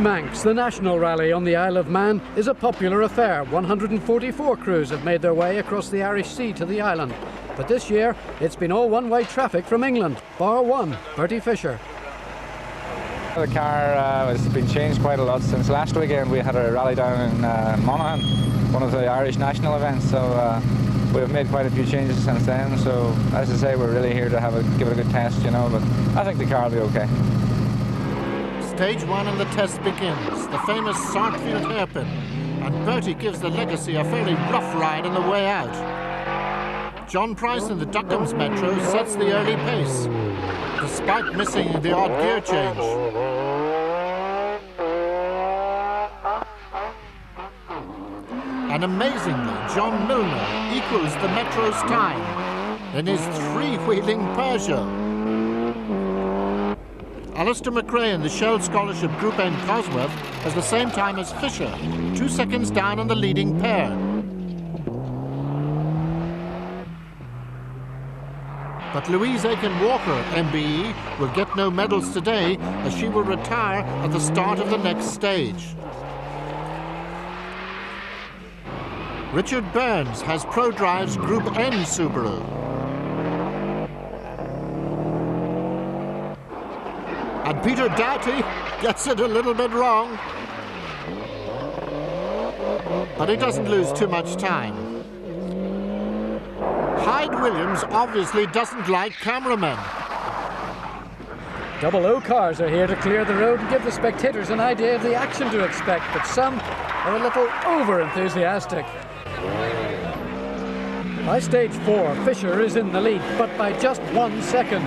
Manx, the national rally on the Isle of Man, is a popular affair. 144 crews have made their way across the Irish Sea to the island. But this year, it's been all one-way traffic from England, bar one, Bertie Fisher. The car has been changed quite a lot since last weekend. We had a rally down in Monaghan, one of the Irish national events, so we've made quite a few changes since then. So, as I say, we're really here to give it a good test, you know, but I think the car will be okay. Stage one and the test begins, the famous Sartfield hairpin, and Bertie gives the Legacy a fairly rough ride on the way out. John Price in the Duckham's Metro sets the early pace, despite missing the odd gear change. And amazingly, John Milner equals the Metro's time in his three-wheeling Peugeot. Alistair McCoy in the Shell Scholarship Group N Cosworth has the same time as Fisher, 2 seconds down on the leading pair. But Louise Aiken-Walker, MBE, will get no medals today as she will retire at the start of the next stage. Richard Burns has Prodrive's Group N Subaru. And Peter Doughty gets it a little bit wrong. But he doesn't lose too much time. Hyde Williams obviously doesn't like cameramen. Double O cars are here to clear the road and give the spectators an idea of the action to expect, but some are a little over-enthusiastic. By stage 4, Fisher is in the lead, but by just 1 second.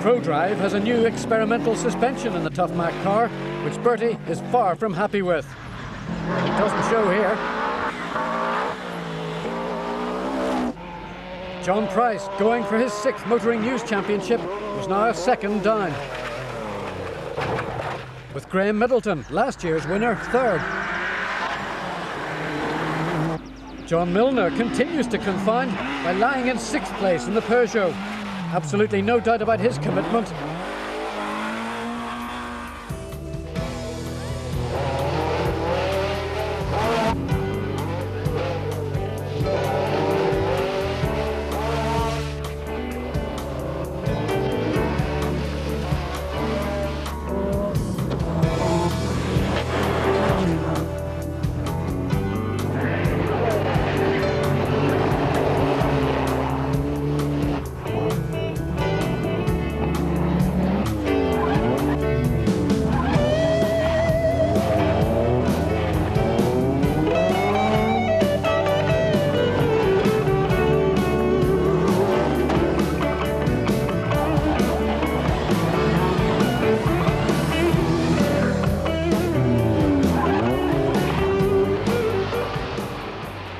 Prodrive has a new experimental suspension in the Tough Mac car, which Bertie is far from happy with. It doesn't show here. John Price, going for his 6th Motoring News Championship, is now a second down. With Graham Middleton, last year's winner, 3rd. John Milner continues to confound by lying in 6th place in the Peugeot. Absolutely no doubt about his commitment.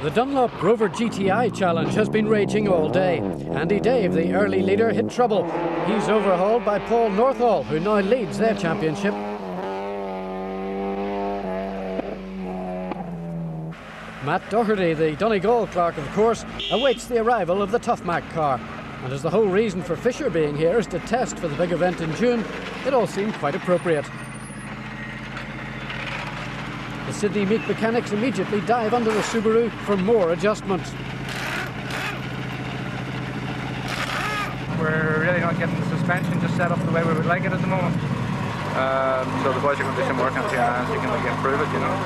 The Dunlop Rover GTI Challenge has been raging all day. Andy Dave, the early leader, hit trouble. He's overhauled by Paul Northall, who now leads their championship. Matt Doherty, the Donegal clerk, of course, awaits the arrival of the Tough Mac car. And as the whole reason for Fisher being here is to test for the big event in June, it all seemed quite appropriate. The Sydney Meat mechanics immediately dive under the Subaru for more adjustments. We're really not getting the suspension just set up the way we would like it at the moment. So the boys are going to do some work on it and see can we improve it, you know.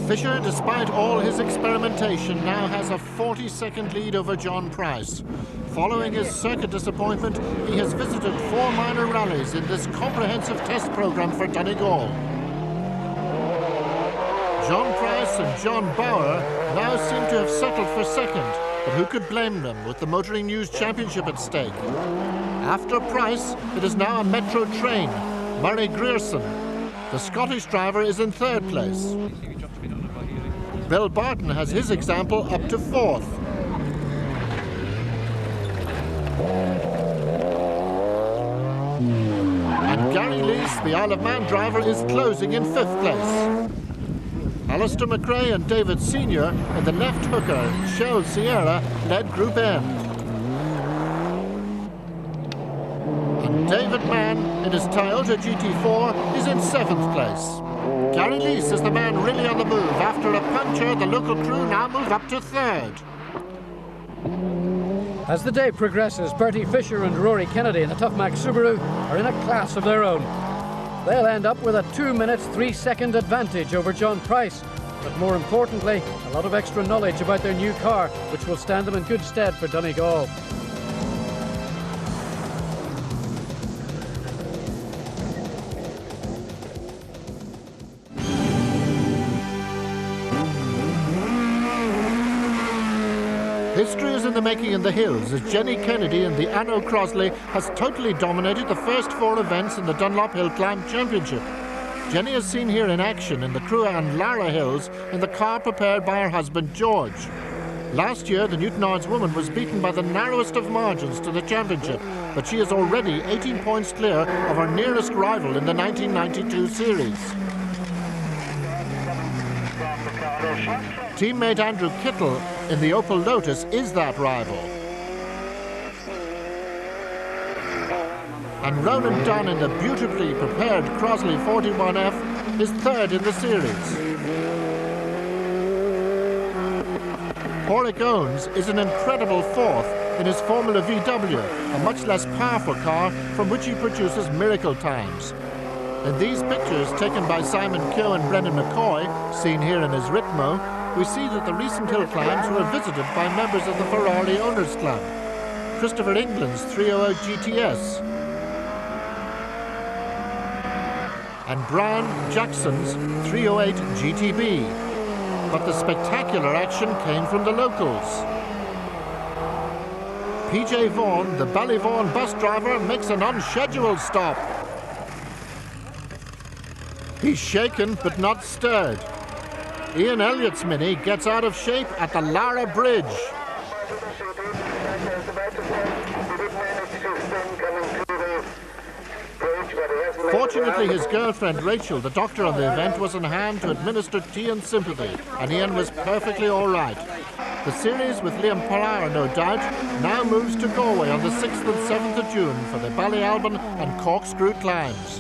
Fisher, despite all his experimentation, now has a 40-second lead over John Price. Following his circuit disappointment, he has visited 4 minor rallies in this comprehensive test program for Donegal. John Price and John Bauer now seem to have settled for second, but who could blame them with the Motoring News Championship at stake? After Price, it is now a Metro train, Murray Grierson. The Scottish driver is in 3rd place. Bill Barton has his example up to 4th. And Gary Lease, the Isle of Man driver, is closing in 5th place. Alistair McCoy and David Senior in the left hooker, Shell Sierra, led Group N. And David Mann, in his Toyota GT4, is in 7th place. Gary Lease is the man really on the move. After a puncture, the local crew now move up to 3rd. As the day progresses, Bertie Fisher and Rory Kennedy in the Tough Mac Subaru are in a class of their own. They'll end up with a 2 minutes 3 second advantage over John Price, but more importantly, a lot of extra knowledge about their new car, which will stand them in good stead for Donegal. History is in the making in the hills as Jenny Kennedy in the Anno Crosley has totally dominated the first 4 events in the Dunlop Hillclimb Championship. Jenny is seen here in action in the Cruagh and Laragh Hills in the car prepared by her husband George. Last year, the Newtonards woman was beaten by the narrowest of margins to the championship, but she is already 18 points clear of her nearest rival in the 1992 series. Teammate Andrew Kittle in the Opel Lotus is that rival. And Ronan Dunn in the beautifully prepared Crosley 41F is 3rd in the series. Porrick Owens is an incredible 4th in his Formula VW, a much less powerful car from which he produces miracle times. In these pictures taken by Simon Keogh and Brendan McCoy, seen here in his Ritmo, we see that the recent hill climbs were visited by members of the Ferrari Owners Club. Christopher England's 308 GTS and Brian Jackson's 308 GTB. But the spectacular action came from the locals. PJ Vaughan, the Ballyvaughan bus driver, makes an unscheduled stop. He's shaken but not stirred. Ian Elliott's Mini gets out of shape at the Laragh Bridge. Fortunately, his girlfriend Rachel, the doctor on the event, was on hand to administer tea and sympathy, and Ian was perfectly all right. The series, with Liam Pollard no doubt, now moves to Galway on the 6th and 7th of June for the Ballyalbin and Corkscrew climbs.